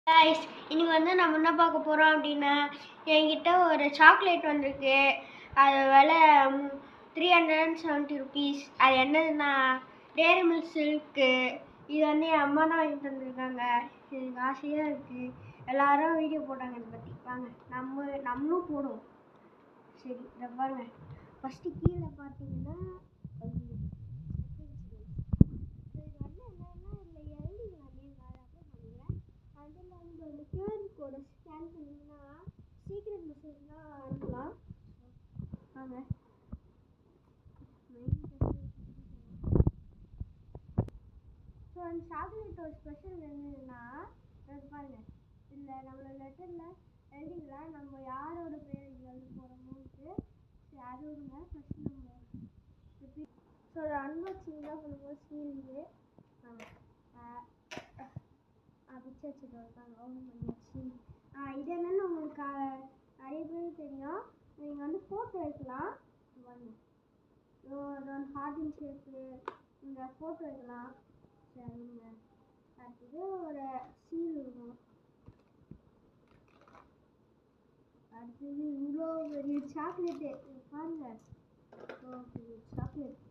Guys, இன்னைக்கு வந்து நம்ம என்ன பார்க்க போகிறோம் அப்படின்னா, என்கிட்ட ஒரு சாக்லேட் வந்திருக்கு. அது விலை 370 rupees. அது என்னதுன்னா டேரி மில்க் சில்க்கு. இது வந்து என் அம்மா தான் வாங்கி தந்துருக்காங்க. எனக்கு ஆசையாக இருக்குது. எல்லாரும் வீடியோ போட்டாங்க இதை பற்றி. வாங்க நம்மளும் போடுவோம். சரி, இதை பாருங்க. ஃபஸ்ட்டு கீழே பார்த்தீங்கன்னா கியூஆர் கோடை ஸ்கேன் பண்ணிங்கன்னா சீக்ரெட் மெசேஜ்லாம் அனுப்பலாம். வாங்க. ஸோ அந்த சாக்லேட்டோட ஸ்பெஷல் என்னன்னா பாருங்க, இதில் நம்மளோட லெட்டரில் எழுதிக்கலாம் நம்ம யாரோட பேர் இதில் வந்து போகிறோமோன்ட்டு. சரி, அது விடுங்க. ஃபஸ்ட்டு நம்ம ஸோ அன்பாக்சிங் தான் பண்ணும்போது சீலிங்கு பிச்சு வச்சுட்டு இருக்காங்க. ஓப்பன் பண்ணியாச்சு. இது என்னன்னு உங்களுக்கு நிறைய பேர் தெரியும். நீங்கள் வந்து ஃபோட்டோ வைக்கலாம். ஹார்டின் ஷேப்பு இந்த ஃபோட்டோ வைக்கலாம். சரிங்க. அடுத்தது ஒரு சீல் இருக்கும். அடுத்தது இவ்வளோ பெரிய சாக்லேட்டு பாருங்க. இவ்வளோ பெரிய சாக்லேட்.